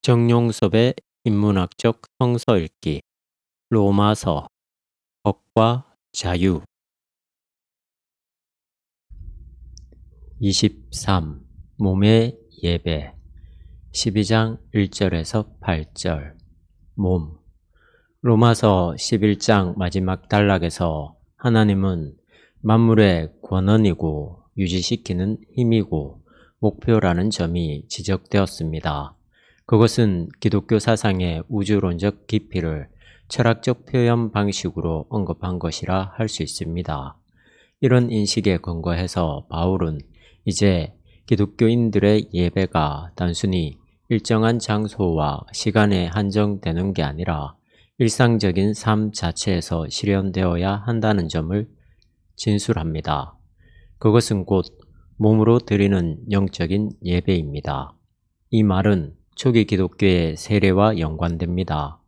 정용섭의 인문학적 성서 읽기. 로마서. 법과 자유. 23. 몸의 예배. 12장 1절에서 8절. 몸. 로마서 11장 마지막 단락에서 하나님은 만물의 권원이고 유지시키는 힘이고 목표라는 점이 지적되었습니다. 그것은 기독교 사상의 우주론적 깊이를 철학적 표현 방식으로 언급한 것이라 할 수 있습니다. 이런 인식에 근거해서 바울은 이제 기독교인들의 예배가 단순히 일정한 장소와 시간에 한정되는 게 아니라 일상적인 삶 자체에서 실현되어야 한다는 점을 진술합니다. 그것은 곧 몸으로 드리는 영적인 예배입니다. 이 말은 초기 기독교의 세례와 연관됩니다.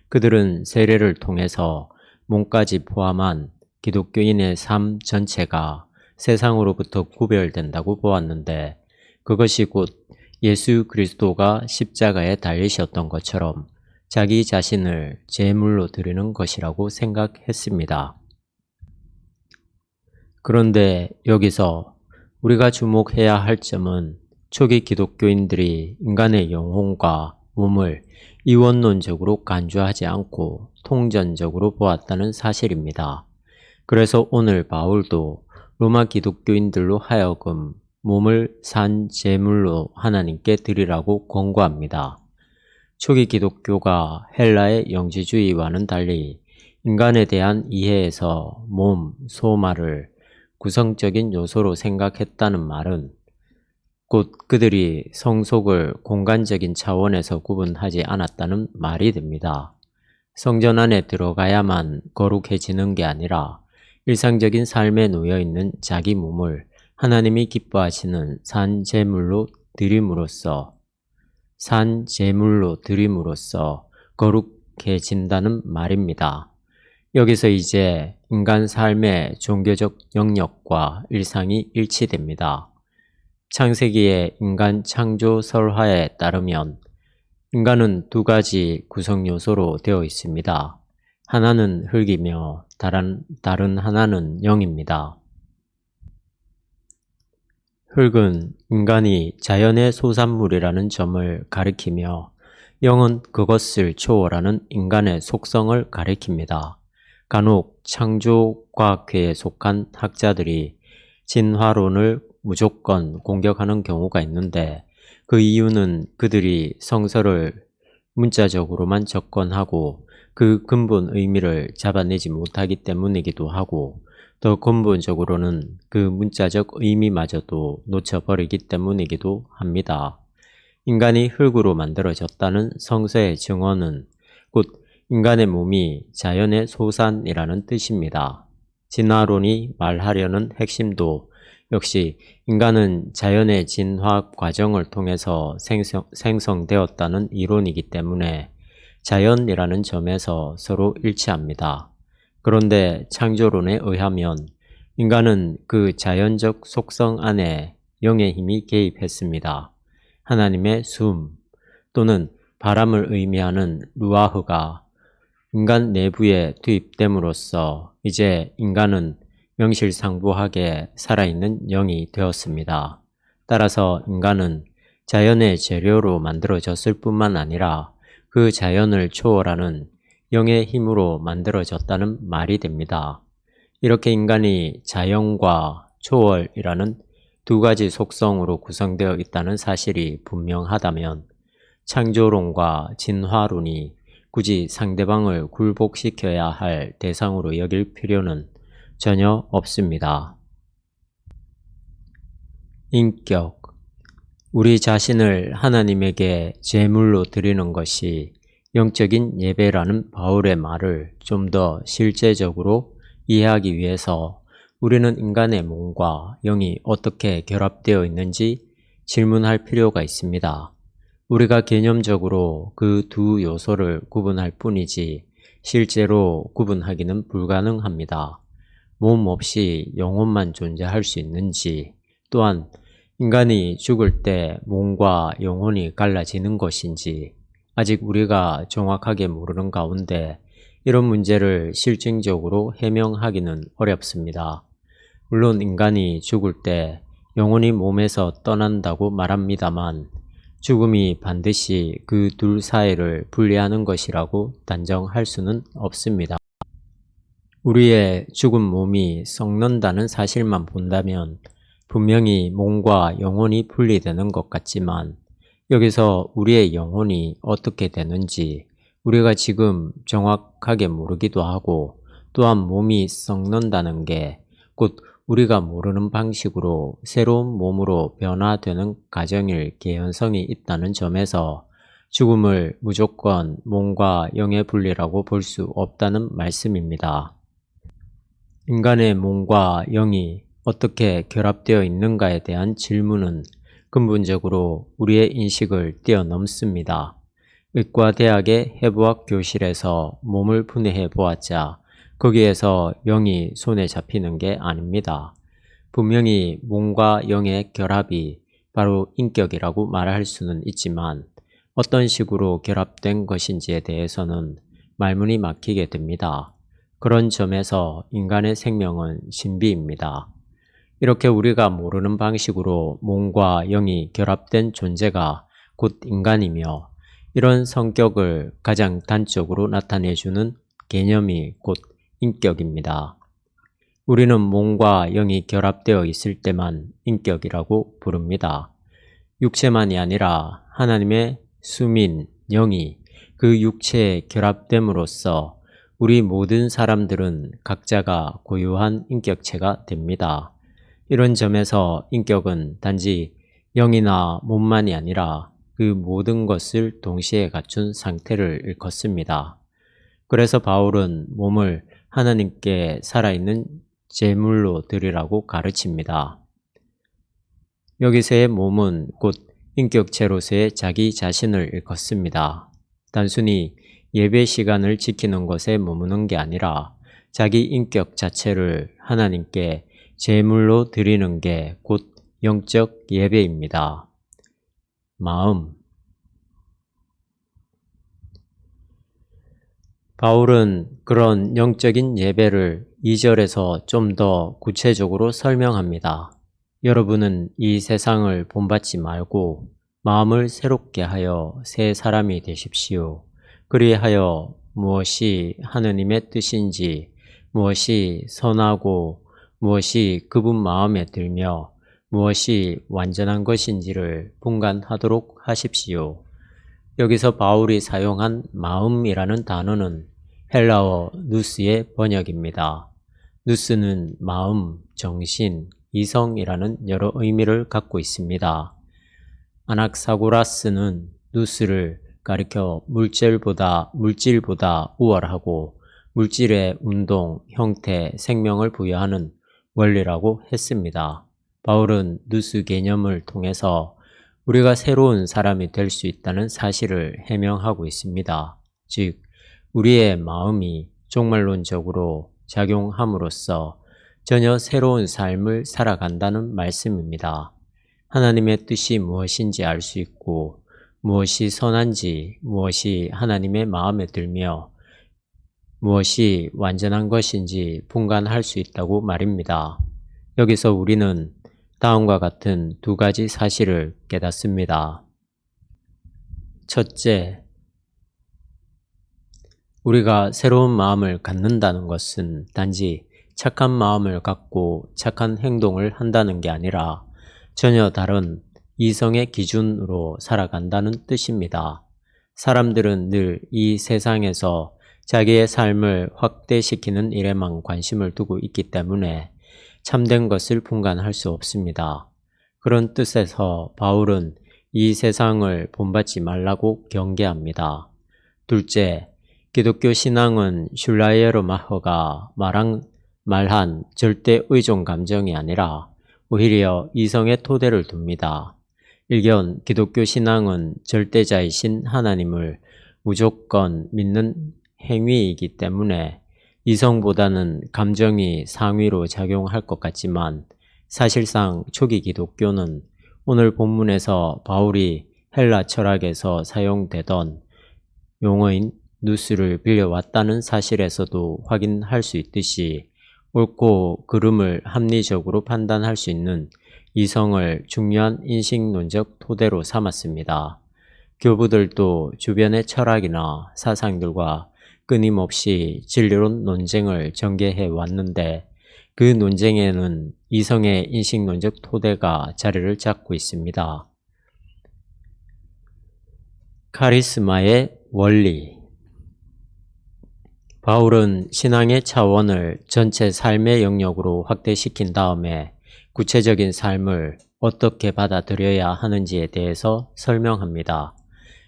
그들은 세례를 통해서 몸까지 포함한 기독교인의 삶 전체가 세상으로부터 구별된다고 보았는데, 그것이 곧 예수 그리스도가 십자가에 달리셨던 것처럼 자기 자신을 제물로 드리는 것이라고 생각했습니다. 그런데 여기서 우리가 주목해야 할 점은 초기 기독교인들이 인간의 영혼과 몸을 이원론적으로 간주하지 않고 통전적으로 보았다는 사실입니다. 그래서 오늘 바울도 로마 기독교인들로 하여금 몸을 산 제물로 하나님께 드리라고 권고합니다. 초기 기독교가 헬라의 영지주의와는 달리 인간에 대한 이해에서 몸, 소마를 구성적인 요소로 생각했다는 말은 곧 그들이 성속을 공간적인 차원에서 구분하지 않았다는 말이 됩니다. 성전 안에 들어가야만 거룩해지는 게 아니라 일상적인 삶에 놓여있는 자기 몸을 하나님이 기뻐하시는 산 제물로 드림으로써 거룩해진다는 말입니다. 여기서 이제 인간 삶의 종교적 영역과 일상이 일치됩니다. 창세기의 인간 창조 설화에 따르면 인간은 두 가지 구성 요소로 되어 있습니다. 하나는 흙이며 다른 하나는 영입니다. 흙은 인간이 자연의 소산물이라는 점을 가리키며 영은 그것을 초월하는 인간의 속성을 가리킵니다. 간혹 창조과학회에 속한 학자들이 진화론을 무조건 공격하는 경우가 있는데, 그 이유는 그들이 성서를 문자적으로만 접근하고 그 근본 의미를 잡아내지 못하기 때문이기도 하고, 더 근본적으로는 그 문자적 의미마저도 놓쳐버리기 때문이기도 합니다. 인간이 흙으로 만들어졌다는 성서의 증언은 곧 인간의 몸이 자연의 소산이라는 뜻입니다. 진화론이 말하려는 핵심도 역시 인간은 자연의 진화 과정을 통해서 생성되었다는 이론이기 때문에 자연이라는 점에서 서로 일치합니다. 그런데 창조론에 의하면 인간은 그 자연적 속성 안에 영의 힘이 개입했습니다. 하나님의 숨 또는 바람을 의미하는 루아흐가 인간 내부에 투입됨으로써 이제 인간은 명실상부하게 살아있는 영이 되었습니다. 따라서 인간은 자연의 재료로 만들어졌을 뿐만 아니라 그 자연을 초월하는 영의 힘으로 만들어졌다는 말이 됩니다. 이렇게 인간이 자연과 초월이라는 두 가지 속성으로 구성되어 있다는 사실이 분명하다면 창조론과 진화론이 굳이 상대방을 굴복시켜야 할 대상으로 여길 필요는 전혀 없습니다. 인격. 우리 자신을 하나님에게 제물로 드리는 것이 영적인 예배라는 바울의 말을 좀 더 실제적으로 이해하기 위해서 우리는 인간의 몸과 영이 어떻게 결합되어 있는지 질문할 필요가 있습니다. 우리가 개념적으로 그 두 요소를 구분할 뿐이지 실제로 구분하기는 불가능합니다. 몸 없이 영혼만 존재할 수 있는지, 또한 인간이 죽을 때 몸과 영혼이 갈라지는 것인지, 아직 우리가 정확하게 모르는 가운데 이런 문제를 실증적으로 해명하기는 어렵습니다. 물론 인간이 죽을 때 영혼이 몸에서 떠난다고 말합니다만 죽음이 반드시 그 둘 사이를 분리하는 것이라고 단정할 수는 없습니다. 우리의 죽은 몸이 썩는다는 사실만 본다면 분명히 몸과 영혼이 분리되는 것 같지만 여기서 우리의 영혼이 어떻게 되는지 우리가 지금 정확하게 모르기도 하고 또한 몸이 썩는다는 게 곧 우리가 모르는 방식으로 새로운 몸으로 변화되는 과정일 개연성이 있다는 점에서 죽음을 무조건 몸과 영의 분리라고 볼 수 없다는 말씀입니다. 인간의 몸과 영이 어떻게 결합되어 있는가에 대한 질문은 근본적으로 우리의 인식을 뛰어넘습니다. 의과대학의 해부학 교실에서 몸을 분해해 보았자 거기에서 영이 손에 잡히는 게 아닙니다. 분명히 몸과 영의 결합이 바로 인격이라고 말할 수는 있지만 어떤 식으로 결합된 것인지에 대해서는 말문이 막히게 됩니다. 그런 점에서 인간의 생명은 신비입니다. 이렇게 우리가 모르는 방식으로 몸과 영이 결합된 존재가 곧 인간이며 이런 성격을 가장 단적으로 나타내주는 개념이 곧 인격입니다. 우리는 몸과 영이 결합되어 있을 때만 인격이라고 부릅니다. 육체만이 아니라 하나님의 수민, 영이 그 육체에 결합됨으로써 우리 모든 사람들은 각자가 고유한 인격체가 됩니다. 이런 점에서 인격은 단지 영이나 몸만이 아니라 그 모든 것을 동시에 갖춘 상태를 일컫습니다. 그래서 바울은 몸을 하나님께 살아있는 제물로 드리라고 가르칩니다. 여기서의 몸은 곧 인격체로서의 자기 자신을 일컫습니다. 단순히 예배 시간을 지키는 것에 머무는 게 아니라 자기 인격 자체를 하나님께 제물로 드리는 게 곧 영적 예배입니다. 마음. 바울은 그런 영적인 예배를 2절에서 좀 더 구체적으로 설명합니다. 여러분은 이 세상을 본받지 말고 마음을 새롭게 하여 새 사람이 되십시오. 그리하여 무엇이 하느님의 뜻인지, 무엇이 선하고 무엇이 그분 마음에 들며 무엇이 완전한 것인지를 분간하도록 하십시오. 여기서 바울이 사용한 마음이라는 단어는 헬라어 누스의 번역입니다. 누스는 마음, 정신, 이성이라는 여러 의미를 갖고 있습니다. 아낙사고라스는 누스를 가리켜 물질보다 우월하고 물질의 운동, 형태, 생명을 부여하는 원리라고 했습니다. 바울은 누스 개념을 통해서 우리가 새로운 사람이 될 수 있다는 사실을 해명하고 있습니다. 즉, 우리의 마음이 종말론적으로 작용함으로써 전혀 새로운 삶을 살아간다는 말씀입니다. 하나님의 뜻이 무엇인지 알 수 있고 무엇이 선한지, 무엇이 하나님의 마음에 들며 무엇이 완전한 것인지 분간할 수 있다고 말입니다. 여기서 우리는 다음과 같은 두 가지 사실을 깨닫습니다. 첫째, 우리가 새로운 마음을 갖는다는 것은 단지 착한 마음을 갖고 착한 행동을 한다는 게 아니라 전혀 다른 이성의 기준으로 살아간다는 뜻입니다. 사람들은 늘 이 세상에서 자기의 삶을 확대시키는 일에만 관심을 두고 있기 때문에 참된 것을 분간할 수 없습니다. 그런 뜻에서 바울은 이 세상을 본받지 말라고 경계합니다. 둘째, 기독교 신앙은 슐라이에르마허가 말한 절대 의존 감정이 아니라 오히려 이성의 토대를 둡니다. 일견 기독교 신앙은 절대자이신 하나님을 무조건 믿는 행위이기 때문에 이성보다는 감정이 상위로 작용할 것 같지만 사실상 초기 기독교는 오늘 본문에서 바울이 헬라 철학에서 사용되던 용어인 누스를 빌려왔다는 사실에서도 확인할 수 있듯이 옳고 그름을 합리적으로 판단할 수 있는 이성을 중요한 인식론적 토대로 삼았습니다. 교부들도 주변의 철학이나 사상들과 끊임없이 진리론 논쟁을 전개해 왔는데 그 논쟁에는 이성의 인식론적 토대가 자리를 잡고 있습니다. 카리스마의 원리. 바울은 신앙의 차원을 전체 삶의 영역으로 확대시킨 다음에 구체적인 삶을 어떻게 받아들여야 하는지에 대해서 설명합니다.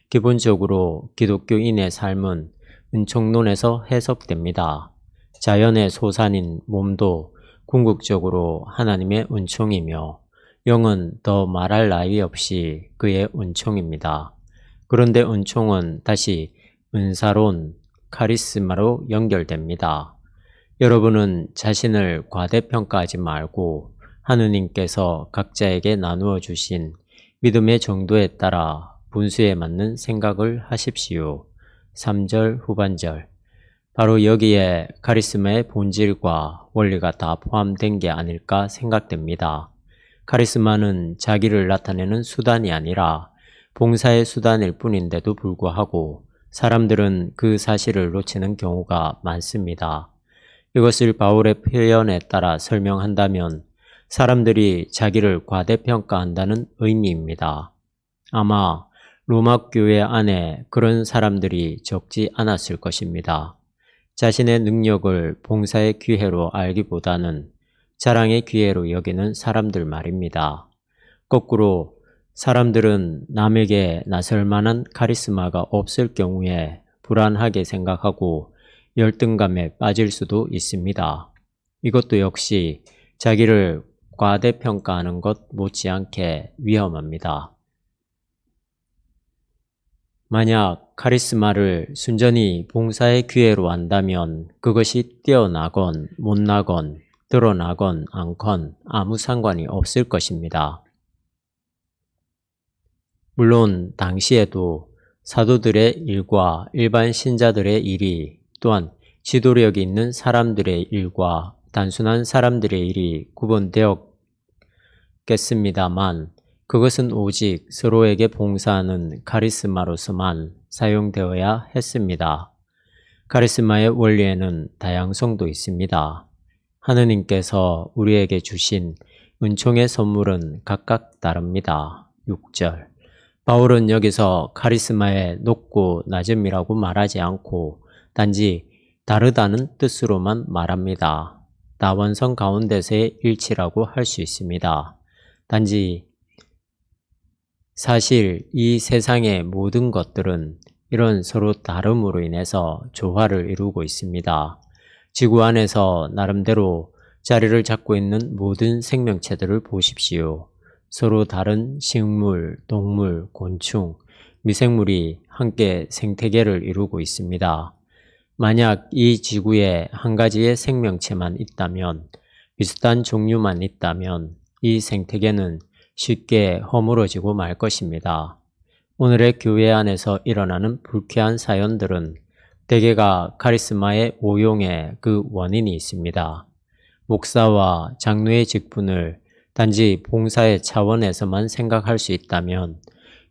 기본적으로 기독교인의 삶은 은총론에서 해석됩니다. 자연의 소산인 몸도 궁극적으로 하나님의 은총이며 영은 더 말할 나위 없이 그의 은총입니다. 그런데 은총은 다시 은사론, 카리스마로 연결됩니다. 여러분은 자신을 과대평가하지 말고 하느님께서 각자에게 나누어 주신 믿음의 정도에 따라 분수에 맞는 생각을 하십시오. 3절 후반절. 바로 여기에 카리스마의 본질과 원리가 다 포함된 게 아닐까 생각됩니다. 카리스마는 자기를 나타내는 수단이 아니라 봉사의 수단일 뿐인데도 불구하고 사람들은 그 사실을 놓치는 경우가 많습니다. 이것을 바울의 표현에 따라 설명한다면 사람들이 자기를 과대평가한다는 의미입니다. 아마 로마 교회 안에 그런 사람들이 적지 않았을 것입니다. 자신의 능력을 봉사의 기회로 알기보다는 자랑의 기회로 여기는 사람들 말입니다. 거꾸로 사람들은 남에게 나설 만한 카리스마가 없을 경우에 불안하게 생각하고 열등감에 빠질 수도 있습니다. 이것도 역시 자기를 과대평가하는 것 못지않게 위험합니다. 만약 카리스마를 순전히 봉사의 기회로 한다면 그것이 뛰어나건 못나건 드러나건 않건 아무 상관이 없을 것입니다. 물론 당시에도 사도들의 일과 일반 신자들의 일이 또한 지도력이 있는 사람들의 일과 단순한 사람들의 일이 구분되었겠습니다만 그것은 오직 서로에게 봉사하는 카리스마로서만 사용되어야 했습니다. 카리스마의 원리에는 다양성도 있습니다. 하느님께서 우리에게 주신 은총의 선물은 각각 다릅니다. 6절. 바울은 여기서 카리스마의 높고 낮음이라고 말하지 않고 단지 다르다는 뜻으로만 말합니다. 다원성 가운데서의 일치라고 할 수 있습니다. 단지 사실 이 세상의 모든 것들은 이런 서로 다름으로 인해서 조화를 이루고 있습니다. 지구 안에서 나름대로 자리를 잡고 있는 모든 생명체들을 보십시오. 서로 다른 식물, 동물, 곤충, 미생물이 함께 생태계를 이루고 있습니다. 만약 이 지구에 한 가지의 생명체만 있다면, 비슷한 종류만 있다면 이 생태계는 쉽게 허물어지고 말 것입니다. 오늘의 교회 안에서 일어나는 불쾌한 사연들은 대개가 카리스마의 오용에 그 원인이 있습니다. 목사와 장로의 직분을 단지 봉사의 차원에서만 생각할 수 있다면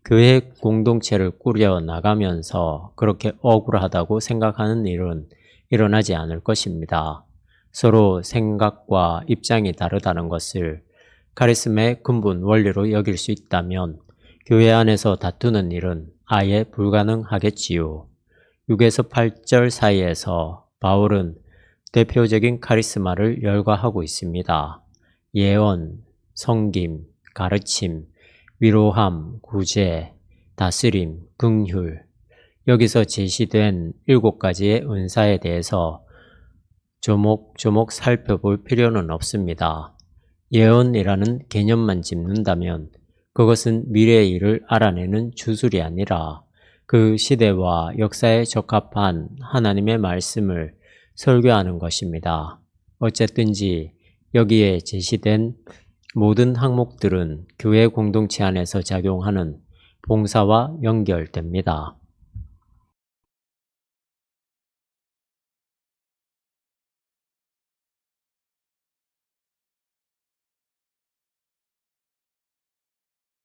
교회 공동체를 꾸려 나가면서 그렇게 억울하다고 생각하는 일은 일어나지 않을 것입니다. 서로 생각과 입장이 다르다는 것을 카리스마의 근본 원리로 여길 수 있다면 교회 안에서 다투는 일은 아예 불가능하겠지요. 6에서 8절 사이에서 바울은 대표적인 카리스마를 열거하고 있습니다. 예언, 성김, 가르침, 위로함, 구제, 다스림, 긍휼. 여기서 제시된 7가지의 은사에 대해서 조목조목 살펴볼 필요는 없습니다. 예언이라는 개념만 짚는다면 그것은 미래의 일을 알아내는 주술이 아니라 그 시대와 역사에 적합한 하나님의 말씀을 설교하는 것입니다. 어쨌든지 여기에 제시된 모든 항목들은 교회 공동체 안에서 작용하는 봉사와 연결됩니다.